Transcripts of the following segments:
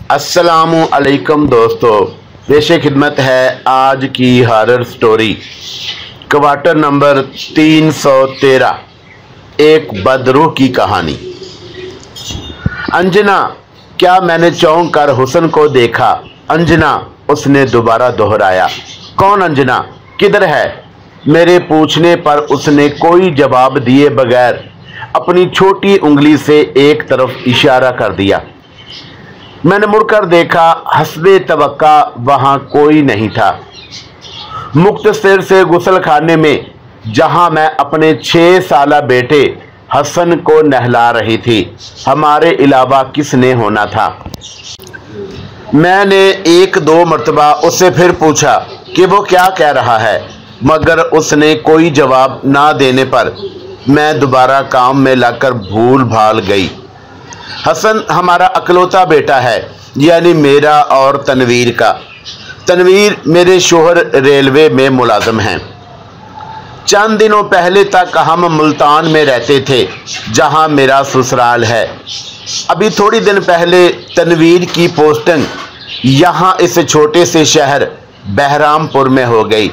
अस्सलामु अलैकुम दोस्तों, पेश खिदमत है आज की हॉरर स्टोरी क्वार्टर नंबर 313, एक बदरूह की कहानी। अंजना, क्या मैंने चौंक कर हुसन को देखा? अंजना, उसने दोबारा दोहराया। कौन अंजना? किधर है? मेरे पूछने पर उसने कोई जवाब दिए बगैर अपनी छोटी उंगली से एक तरफ इशारा कर दिया। मैंने मुड़कर देखा, हस्बे तवक्का वहां कोई नहीं था। मुख्तसर से गुसल खाने में जहां मैं अपने 6 साला बेटे हसन को नहला रही थी, हमारे अलावा किसने होना था? मैंने 1-2 मरतबा उससे फिर पूछा कि वो क्या कह रहा है, मगर उसने कोई जवाब ना देने पर मैं दोबारा काम में लगकर भूल भाल गई। हसन हमारा अकलौता बेटा है, यानी मेरा और तनवीर का। तनवीर मेरे शोहर रेलवे में मुलाजिम हैं। चंद दिनों पहले तक हम मुल्तान में रहते थे, जहां मेरा ससुराल है। अभी थोड़ी दिन पहले तनवीर की पोस्टिंग यहां इस छोटे से शहर बहरामपुर में हो गई,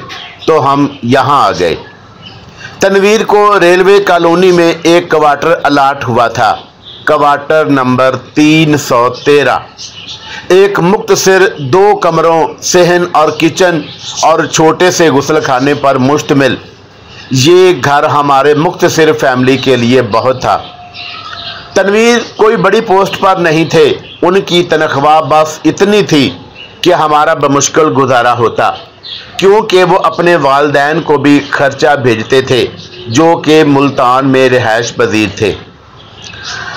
तो हम यहां आ गए। तनवीर को रेलवे कॉलोनी में एक क्वार्टर अलाट हुआ था, क्वार्टर नंबर 313। एक मुख्तसर 2 कमरों, सहन और किचन और छोटे से गुसल खाने पर मुश्तमिल ये घर हमारे मुख्तसर फैमिली के लिए बहुत था। तनवीर कोई बड़ी पोस्ट पर नहीं थे, उनकी तनख्वाह बस इतनी थी कि हमारा बमुश्किल गुजारा होता, क्योंकि वो अपने वालिदैन को भी खर्चा भेजते थे जो कि मुल्तान में रिहाइश पजीर थे।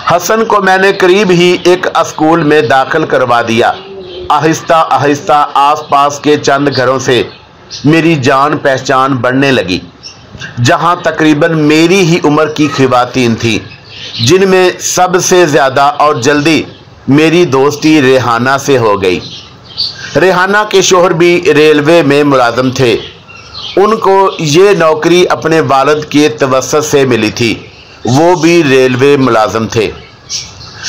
हसन को मैंने करीब ही एक स्कूल में दाखिल करवा दिया। आहिस्ता आहिस्ता आसपास के चंद घरों से मेरी जान पहचान बढ़ने लगी, जहां तकरीबन मेरी ही उम्र की ख़वातीन थी, जिनमें सबसे ज़्यादा और जल्दी मेरी दोस्ती रेहाना से हो गई। रेहाना के शोहर भी रेलवे में मुलाजिम थे। उनको ये नौकरी अपने वालिद के तवस्सुत से मिली थी, वो भी रेलवे मुलाजिम थे।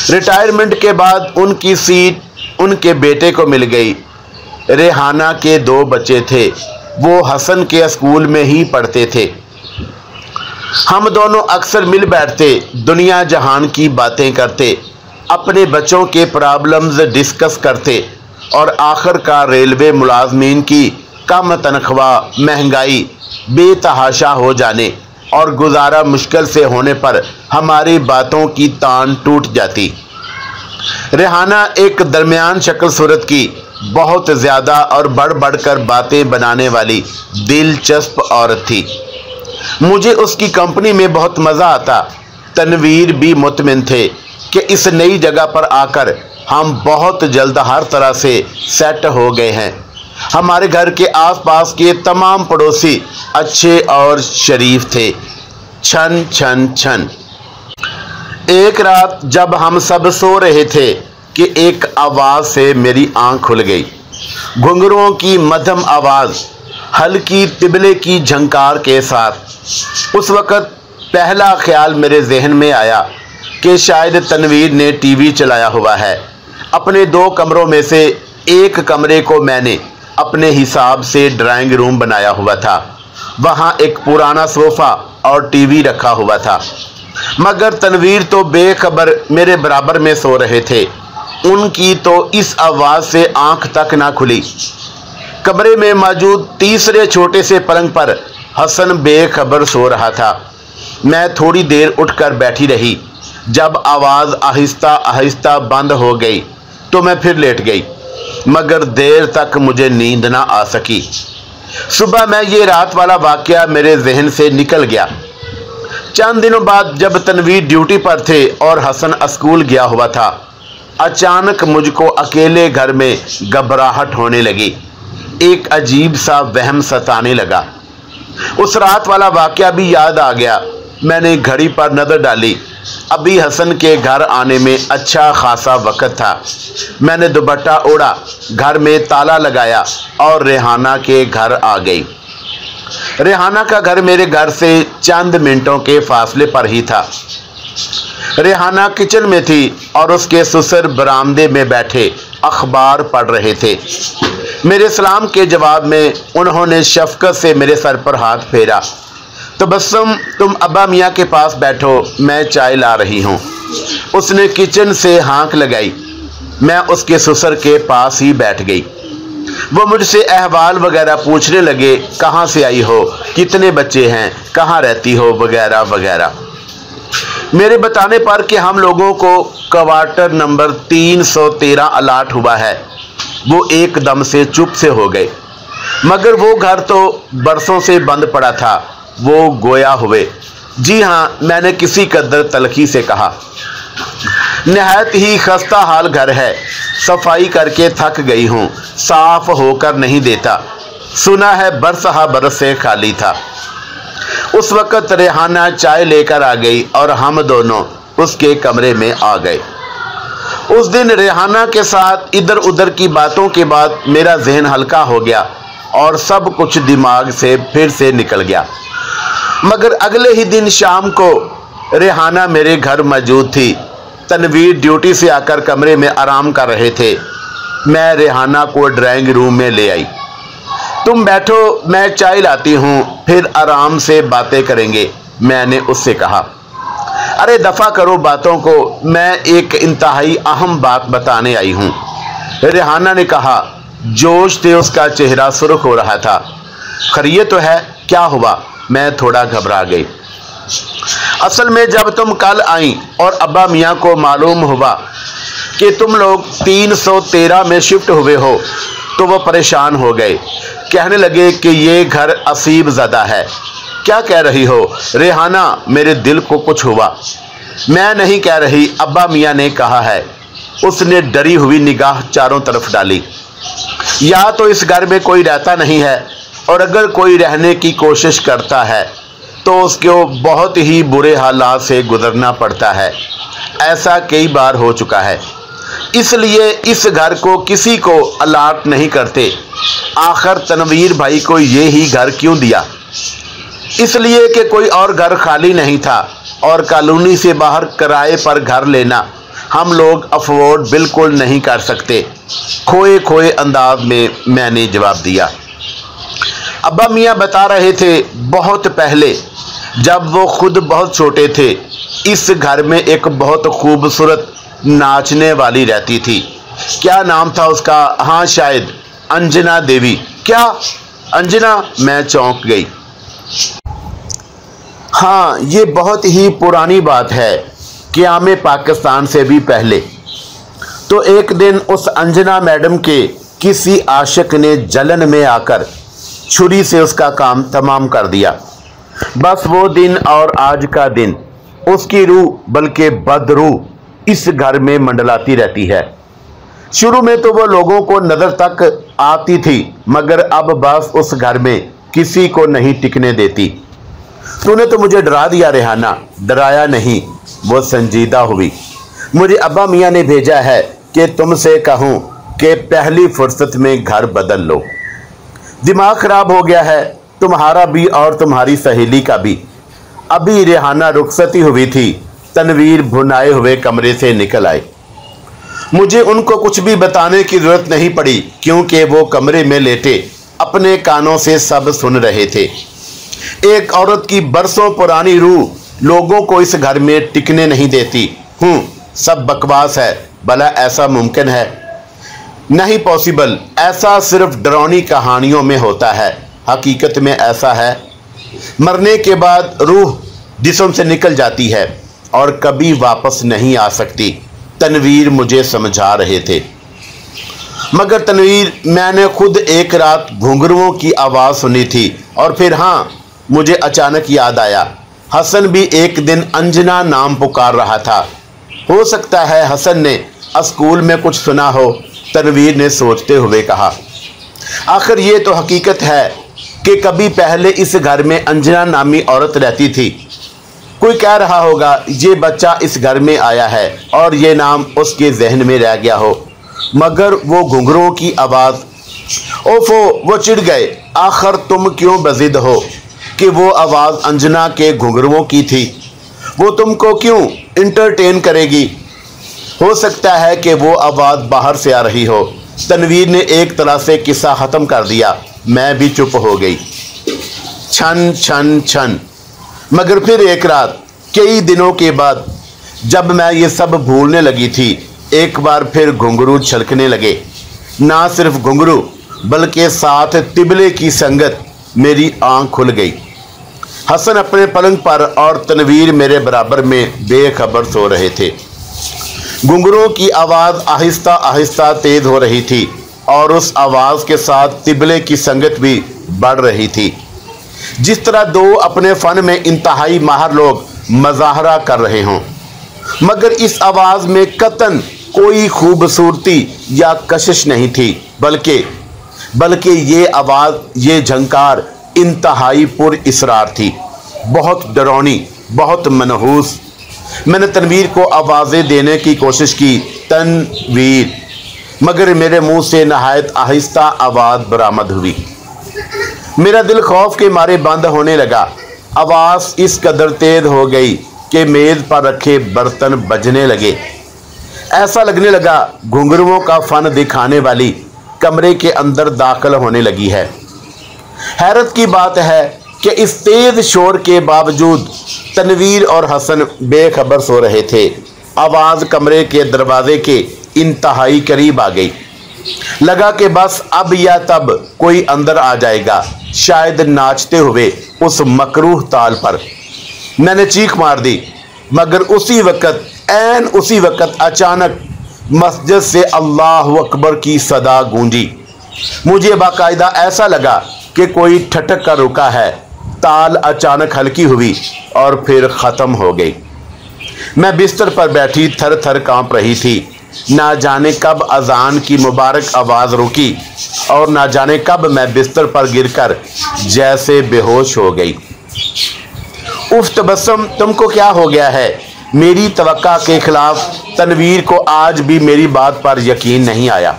रिटायरमेंट के बाद उनकी सीट उनके बेटे को मिल गई। रेहाना के 2 बच्चे थे, वो हसन के स्कूल में ही पढ़ते थे। हम दोनों अक्सर मिल बैठते, दुनिया जहान की बातें करते, अपने बच्चों के प्रॉब्लम्स डिस्कस करते और आखिरकार रेलवे मुलाजमीन की कम तनख्वाह, महंगाई, बेतहाशा हो जाने और गुजारा मुश्किल से होने पर हमारी बातों की तान टूट जाती। रेहाना एक दरमियान शक्ल सूरत की, बहुत ज़्यादा और बढ़ बढ़कर बातें बनाने वाली दिलचस्प औरत थी। मुझे उसकी कंपनी में बहुत मज़ा आता। तनवीर भी मुतमिन थे कि इस नई जगह पर आकर हम बहुत जल्द हर तरह से सेट हो गए हैं। हमारे घर के आसपास के तमाम पड़ोसी अच्छे और शरीफ थे। छन छन छन। एक रात जब हम सब सो रहे थे कि एक आवाज़ से मेरी आंख खुल गई। घुंघरुओं की मध्यम आवाज़, हल्की तिबले की झंकार के साथ। उस वक़्त पहला ख्याल मेरे जहन में आया कि शायद तनवीर ने टीवी चलाया हुआ है। अपने 2 कमरों में से एक कमरे को मैंने अपने हिसाब से ड्राइंग रूम बनाया हुआ था। वहाँ एक पुराना सोफ़ा और टीवी रखा हुआ था, मगर तनवीर तो बेखबर मेरे बराबर में सो रहे थे। उनकी तो इस आवाज़ से आंख तक ना खुली। कमरे में मौजूद तीसरे छोटे से पलंग पर हसन बेखबर सो रहा था। मैं थोड़ी देर उठकर बैठी रही। जब आवाज़ आहिस्ता आहिस्ता बंद हो गई तो मैं फिर लेट गई, मगर देर तक मुझे नींद ना आ सकी। सुबह में ये रात वाला वाक़या मेरे जहन से निकल गया। चंद दिनों बाद जब तनवीर ड्यूटी पर थे और हसन स्कूल गया हुआ था, अचानक मुझको अकेले घर में घबराहट होने लगी। एक अजीब सा वहम सताने लगा। उस रात वाला वाक़या भी याद आ गया। मैंने घड़ी पर नज़र डाली। अभी हसन के घर आने में अच्छा खासा वक्त था। मैंने दुपट्टा ओढ़ा, घर में ताला लगाया और रेहाना के घर आ गई। रेहाना का घर मेरे घर से चंद मिनटों के फासले पर ही था। रेहाना किचन में थी और उसके ससुर बरामदे में बैठे अखबार पढ़ रहे थे। मेरे सलाम के जवाब में उन्होंने शफकत से मेरे सर पर हाथ फेरा। तबस्सुम, तुम अब्बा मियाँ के पास बैठो, मैं चाय ला रही हूँ। उसने किचन से हाँक लगाई। मैं उसके ससुर के पास ही बैठ गई। वो मुझसे अहवाल वगैरह पूछने लगे, कहाँ से आई हो, कितने बच्चे हैं, कहाँ रहती हो, वगैरह वगैरह। मेरे बताने पर कि हम लोगों को क्वार्टर नंबर 313 अलाट हुआ है, वो एकदम से चुप से हो गए। मगर वो घर तो बरसों से बंद पड़ा था, वो गोया हुए। जी हाँ, मैंने किसी कदर तलखी से कहा। निहायत ही खस्ता हाल घर है, सफाई करके थक गई हूँ, साफ होकर नहीं देता। सुना है बरसहा बरस से खाली था। उस वक़्त रेहाना चाय लेकर आ गई और हम दोनों उसके कमरे में आ गए। उस दिन रेहाना के साथ इधर उधर की बातों के बाद मेरा जहन हल्का हो गया और सब कुछ दिमाग से फिर से निकल गया। मगर अगले ही दिन शाम को रेहाना मेरे घर मौजूद थी। तनवीर ड्यूटी से आकर कमरे में आराम कर रहे थे। मैं रेहाना को ड्राइंग रूम में ले आई। तुम बैठो, मैं चाय लाती हूँ, फिर आराम से बातें करेंगे, मैंने उससे कहा। अरे दफ़ा करो बातों को, मैं एक इंतहाई अहम बात बताने आई हूँ, रेहाना ने कहा। जोश से उसका चेहरा सुर्ख हो रहा था। खैरियत तो है, क्या हुआ? मैं थोड़ा घबरा गई। असल में जब तुम कल आई और अब्बा मियाँ को मालूम हुआ कि तुम लोग 313 में शिफ्ट हुए हो तो वो परेशान हो गए। कहने लगे कि ये घर असीब ज़दा है। क्या कह रही हो रेहाना? मेरे दिल को कुछ हुआ। मैं नहीं कह रही, अब्बा मियाँ ने कहा है। उसने डरी हुई निगाह चारों तरफ डाली। या तो इस घर में कोई रहता नहीं है, और अगर कोई रहने की कोशिश करता है तो उसको बहुत ही बुरे हालात से गुजरना पड़ता है। ऐसा कई बार हो चुका है, इसलिए इस घर को किसी को अलाट नहीं करते। आखिर तनवीर भाई को ये ही घर क्यों दिया? इसलिए कि कोई और घर खाली नहीं था, और कॉलोनी से बाहर किराए पर घर लेना हम लोग अफोर्ड बिल्कुल नहीं कर सकते। खोए खोए अंदाज में मैंने जवाब दिया। अब्बा मियाँ बता रहे थे, बहुत पहले जब वो खुद बहुत छोटे थे, इस घर में एक बहुत खूबसूरत नाचने वाली रहती थी। क्या नाम था उसका? हाँ, शायद अंजना देवी। क्या अंजना? मैं चौंक गई। हाँ, ये बहुत ही पुरानी बात है, क़याम पाकिस्तान से भी पहले। तो एक दिन उस अंजना मैडम के किसी आशिक ने जलन में आकर छुरी से उसका काम तमाम कर दिया। बस वो दिन और आज का दिन उसकी रूह, बल्कि बदरूह, इस घर में मंडलाती रहती है। शुरू में तो वो लोगों को नज़र तक आती थी, मगर अब बस उस घर में किसी को नहीं टिकने देती। तूने तो मुझे डरा दिया रेहाना। डराया नहीं, वो संजीदा हुई। मुझे अब्बा मियाँ ने भेजा है कि तुमसे कहूँ कि पहली फुर्सत में घर बदल लो। दिमाग खराब हो गया है, तुम्हारा भी और तुम्हारी सहेली का भी। अभी रेहाना रुखसती हुई थी, तनवीर भुनाए हुए कमरे से निकल आए। मुझे उनको कुछ भी बताने की जरूरत नहीं पड़ी, क्योंकि वो कमरे में लेटे अपने कानों से सब सुन रहे थे। एक औरत की बरसों पुरानी रूह लोगों को इस घर में टिकने नहीं देती। सब बकवास है। भला ऐसा मुमकिन है? नहीं पॉसिबल। ऐसा सिर्फ डरावनी कहानियों में होता है, हकीकत में ऐसा है। मरने के बाद रूह जिस्म से निकल जाती है और कभी वापस नहीं आ सकती। तनवीर मुझे समझा रहे थे। मगर तनवीर, मैंने खुद एक रात घुंघरुओं की आवाज़ सुनी थी, और फिर हाँ, मुझे अचानक याद आया, हसन भी एक दिन अंजना नाम पुकार रहा था। हो सकता है हसन ने स्कूल में कुछ सुना हो, तनवीर ने सोचते हुए कहा। आखिर ये तो हकीकत है कि कभी पहले इस घर में अंजना नामी औरत रहती थी। कोई कह रहा होगा ये बच्चा इस घर में आया है और ये नाम उसके जहन में रह गया हो। मगर वो घुंघरुओं की आवाज़, ओफो, वो चिढ़ गए। आखिर तुम क्यों बजिद हो कि वो आवाज़ अंजना के घुंघरुओं की थी? वो तुमको क्यों इंटरटेन करेगी? ہو سکتا ہے کہ وہ آواز باہر سے آ رہی ہو۔ تنویر نے ایک طرح سے قصہ ختم کر دیا۔ میں بھی چپ ہو گئی۔ چھن چھن چھن۔ مگر پھر ایک رات کئی دنوں کے بعد جب میں یہ سب بھولنے لگی تھی، ایک بار پھر گھنگرو چھلکنے لگے۔ نہ صرف گھنگرو بلکہ ساتھ طبلے کی سنگت۔ میری آنکھ کھل گئی۔ حسن اپنے پلنگ پر اور تنویر میرے برابر میں بے خبر سو رہے تھے۔ گھنگروں کی آواز آہستہ آہستہ تیز ہو رہی تھی اور اس آواز کے ساتھ طبلے کی سنگت بھی بڑھ رہی تھی، جس طرح دو اپنے فن میں انتہائی ماہر لوگ مظاہرہ کر رہے ہوں۔ مگر اس آواز میں قطعاً کوئی خوبصورتی یا کشش نہیں تھی، بلکہ یہ آواز، یہ جھنکار انتہائی پر اسرار تھی، بہت ڈرونی، بہت منحوس۔ میں نے تنویر کو آوازیں دینے کی کوشش کی، تنویر، مگر میرے منہ سے نہایت آہستہ آواز برآمد ہوئی۔ میرا دل خوف کے مارے بند ہونے لگا۔ آواز اس قدر تیز ہو گئی کہ میز پر رکھے برتن بجنے لگے۔ ایسا لگنے لگا گھنگروؤں کا فن دکھانے والی کمرے کے اندر داخل ہونے لگی ہے۔ حیرت کی بات ہے کہ اس تیز شور کے باوجود تنویر اور حسن بے خبر سو رہے تھے۔ آواز کمرے کے دروازے کے انتہائی قریب آ گئی۔ لگا کہ بس اب یا تب کوئی اندر آ جائے گا، شاید ناچتے ہوئے اس مکروہ تال پر۔ میں نے چیخ مار دی، مگر اسی وقت اچانک مسجد سے اللہ اکبر کی صدا گونجی۔ مجھے باقاعدہ ایسا لگا کہ کوئی ٹھٹک کر رکا ہے۔ تال اچانک ہلکی ہوئی اور پھر ختم ہو گئی۔ میں بستر پر بیٹھی تھر تھر کانپ رہی تھی۔ نہ جانے کب اذان کی مبارک آواز رکی اور نہ جانے کب میں بستر پر گر کر جیسے بے ہوش ہو گئی۔ اف تبسم، تم کو کیا ہو گیا ہے؟ میری توقع کے خلاف تنویر کو آج بھی میری بات پر یقین نہیں آیا۔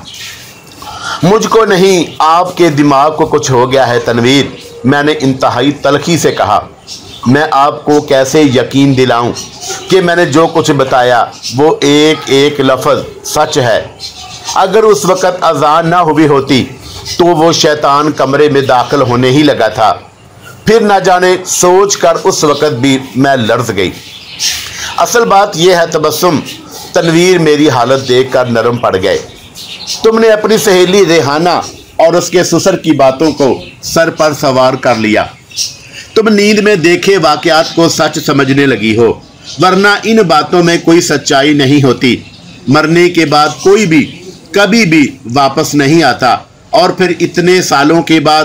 مجھ کو نہیں، آپ کے دماغ کو کچھ ہو گیا ہے تنویر، میں نے انتہائی تلخی سے کہا۔ میں آپ کو کیسے یقین دلاؤں کہ میں نے جو کچھ بتایا وہ ایک ایک لفظ سچ ہے؟ اگر اس وقت اذان نہ ہوئی ہوتی تو وہ شیطان کمرے میں داخل ہونے ہی لگا تھا۔ پھر نہ جانے سوچ کر اس وقت بھی میں لرز گئی۔ اصل بات یہ ہے تبسم، تنویر میری حالت دیکھ کر نرم پڑ گئے۔ تم نے اپنی سہیلی ریحانہ اور اس کے سسر کی باتوں کو سر پر سوار کر لیا۔ تم نیند میں دیکھے واقعات کو سچ سمجھنے لگی ہو، ورنہ ان باتوں میں کوئی سچائی نہیں ہوتی۔ مرنے کے بعد کوئی بھی کبھی بھی واپس نہیں آتا، اور پھر اتنے سالوں کے بعد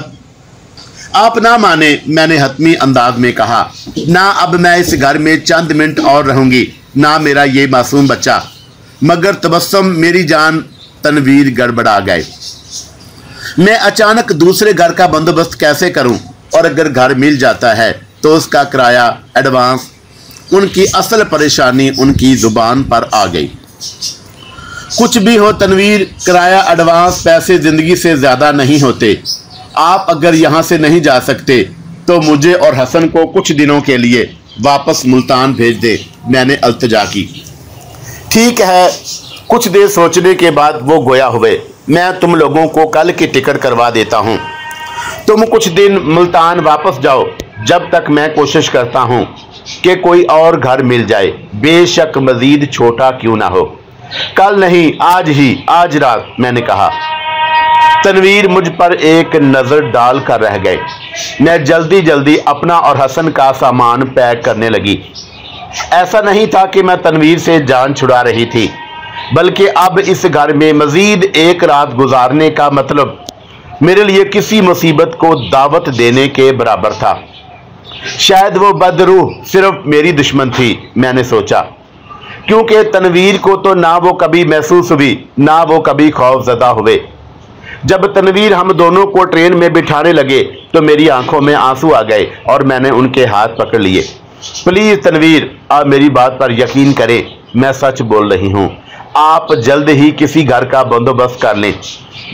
آپ نہ مانے، میں نے حتمی انداز میں کہا، نہ اب میں اس گھر میں چند منٹ اور رہوں گی، نہ میرا یہ معصوم بچہ۔ مگر تبسم، میری جان، تنویر گڑبڑا گئے۔ میں اچانک دوسرے گھر کا بندوبست کیسے کروں؟ اور اگر گھر مل جاتا ہے تو اس کا کرایہ، ایڈوانس۔ ان کی اصل پریشانی ان کی زبان پر آ گئی۔ کچھ بھی ہو تنویر، کرایہ، ایڈوانس، پیسے زندگی سے زیادہ نہیں ہوتے۔ آپ اگر یہاں سے نہیں جا سکتے تو مجھے اور حسن کو کچھ دنوں کے لیے واپس ملتان بھیج دے، میں نے التجا کی۔ ٹھیک ہے، کچھ دیر سوچنے کے بعد وہ گویا ہوئے، میں تم لوگوں کو کل کی ٹکٹ کروا دیتا ہوں۔ تم کچھ دن ملتان واپس جاؤ، جب تک میں کوشش کرتا ہوں کہ کوئی اور گھر مل جائے، بے شک مزید چھوٹا کیوں نہ ہو۔ کل نہیں، آج رات، میں نے کہا۔ تنویر مجھ پر ایک نظر ڈال کر رہ گئے۔ میں جلدی اپنا اور حسن کا سامان پیک کرنے لگی۔ ایسا نہیں تھا کہ میں تنویر سے جان چھڑا رہی تھی، بلکہ اب اس گھر میں مزید ایک رات گزارنے کا مطلب میرے لیے کسی مصیبت کو دعوت دینے کے برابر تھا۔ شاید وہ بدروح صرف میری دشمن تھی، میں نے سوچا، کیونکہ تنویر کو تو نہ وہ کبھی محسوس ہوئی، نہ وہ کبھی خوف زدہ ہوئے۔ جب تنویر ہم دونوں کو ٹرین میں بٹھانے لگے تو میری آنکھوں میں آنسو آ گئے اور میں نے ان کے ہاتھ پکڑ لیے۔ پلیز تنویر، آپ میری بات پر یقین کریں، میں سچ بول رہی ہوں۔ آپ جلد ہی کسی گھر کا بندوبست کر لیں،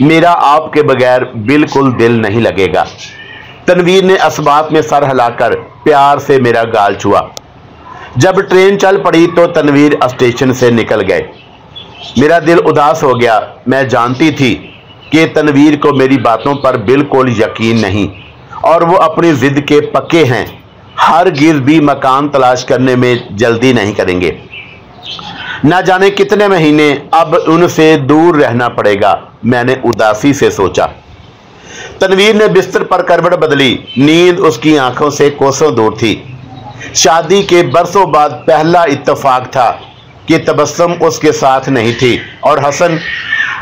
میرا آپ کے بغیر بالکل دل نہیں لگے گا۔ تنویر نے اسبات میں سر ہلا کر پیار سے میرا گال چھوا۔ جب ٹرین چل پڑی تو تنویر اسٹیشن سے نکل گئے۔ मेरा दिल उदास हो गया। मैं जानती थी कि तनवीर को मेरी बातों पर बिल्कुल यकीन नहीं और वो अपनी जिद के पक्के हैं। हरगिज़ भी मकान तलाश करने में जल्दी नहीं करेंगे। न जाने कितने महीने अब उनसे दूर रहना पड़ेगा, मैंने उदासी से सोचा। तनवीर ने बिस्तर पर करवट बदली। नींद उसकी आंखों से कोसों दूर थी। शादी के बरसों बाद पहला इत्तेफाक था कि तबस्सुम उसके साथ नहीं थी और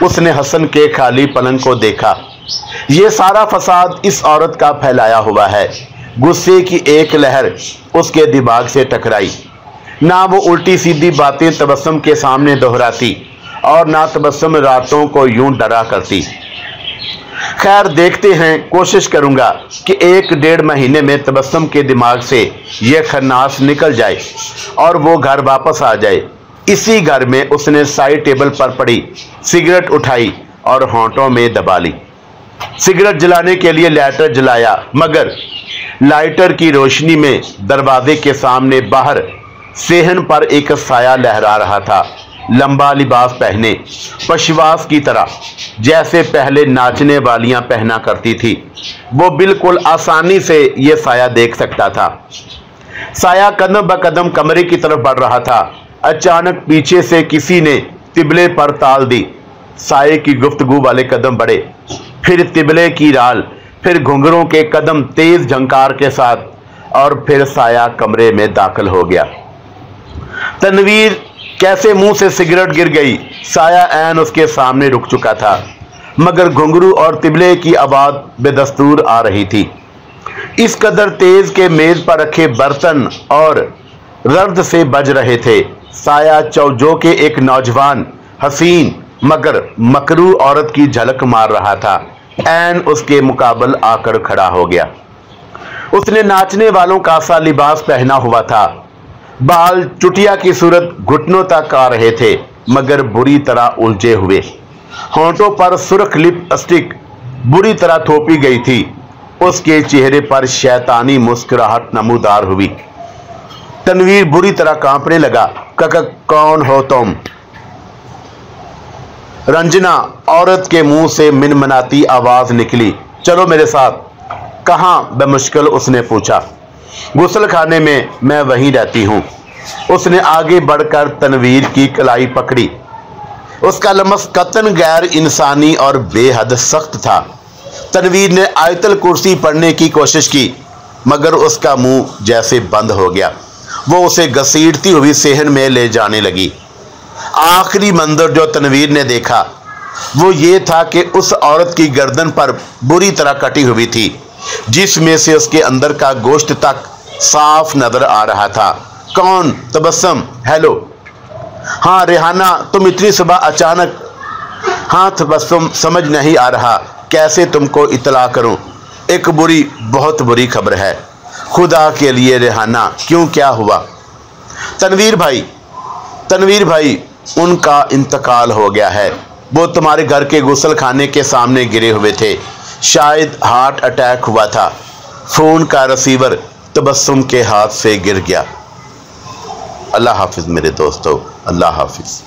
उसने हसन के खाली पलंग को देखा। ये सारा फसाद इस औरत का फैलाया हुआ है। गुस्से की एक लहर उसके दिमाग से टकराई। ना वो उल्टी सीधी बातें तबस्सुम के सामने दोहराती और ना तबस्सुम रातों को यूं डरा करती। खैर देखते हैं, कोशिश करूंगा कि 1-1.5 महीने में तबस्सुम के दिमाग से ये खन्नास निकल जाए और वो घर वापस आ जाए। इसी घर में उसने साइड टेबल पर पड़ी सिगरेट उठाई और होंठों में दबा ली। सिगरेट जलाने के लिए लाइटर जलाया, मगर लाइटर की रोशनी में दरवाजे के सामने बाहर सेहन पर एक साया लहरा रहा था। लंबा लिबास पहने, पशवास की तरह, जैसे पहले नाचने वालियां पहना करती थी। वो बिल्कुल आसानी से ये साया देख सकता था। साया कदम ब कदम कमरे की तरफ बढ़ रहा था। अचानक पीछे से किसी ने तिबले पर ताल दी। साये की गुफ्तगू वाले कदम बढ़े, फिर तिबले की राल, फिर घुंघरों के कदम तेज झंकार के साथ, और फिर साया कमरे में दाखिल हो गया। तनवीर कैसे मुंह से सिगरेट गिर गई। साया ऐन उसके सामने रुक चुका था, मगर घुंघरू और तिबले की आवाज बेदस्तूर आ रही थी। इस कदर तेज के मेज पर रखे बर्तन और रर्द से बज रहे थे। साया जो के एक नौजवान, हसीन मगर मकरू औरत की झलक मार रहा था, ऐन उसके मुकाबल आकर खड़ा हो गया। उसने नाचने वालों का सा लिबास पहना हुआ था। बाल चुटिया की सूरत घुटनों तक आ रहे थे, मगर बुरी तरह उलझे हुए। होंठों पर सुर्ख लिपस्टिक बुरी तरह थोपी गई थी। उसके चेहरे पर शैतानी मुस्कुराहट नमूदार हुई। तनवीर बुरी तरह कांपने लगा। कौन हो तुम? रंजना, औरत के मुंह से मिनमनाती आवाज निकली। चलो मेरे साथ। कहां? बेमुश्किल उसने पूछा। गुस्ल खाने में, मैं वहीं रहती हूं। उसने आगे बढ़कर तनवीर की कलाई पकड़ी। उसका लमस कतन गैर इंसानी और बेहद सख्त था। तनवीर ने आयतल कुर्सी पढ़ने की कोशिश की, मगर उसका मुंह जैसे बंद हो गया। वो उसे घसीटती हुई सेहन में ले जाने लगी। आखिरी मंजर जो तनवीर ने देखा वो ये था कि उस औरत की गर्दन पर बुरी तरह कटी हुई थी, जिसमें से उसके अंदर का गोश्त तक साफ नजर आ रहा था। कौन? तबस्सुम। हेलो। हाँ रेहाना, तुम इतनी सुबह अचानक? हाँ तबस्सुम, समझ नहीं आ रहा कैसे तुमको इतला करूं। एक बुरी, बहुत बुरी खबर है। खुदा के लिए रेहाना, क्यों, क्या हुआ? तनवीर भाई, उनका इंतकाल हो गया है। वो तुम्हारे घर के गुस्ल खाने के सामने गिरे हुए थे। शायद हार्ट अटैक हुआ था। फोन का रिसीवर तबस्सुम के हाथ से गिर गया। अल्लाह हाफिज मेरे दोस्तों, अल्लाह हाफिज।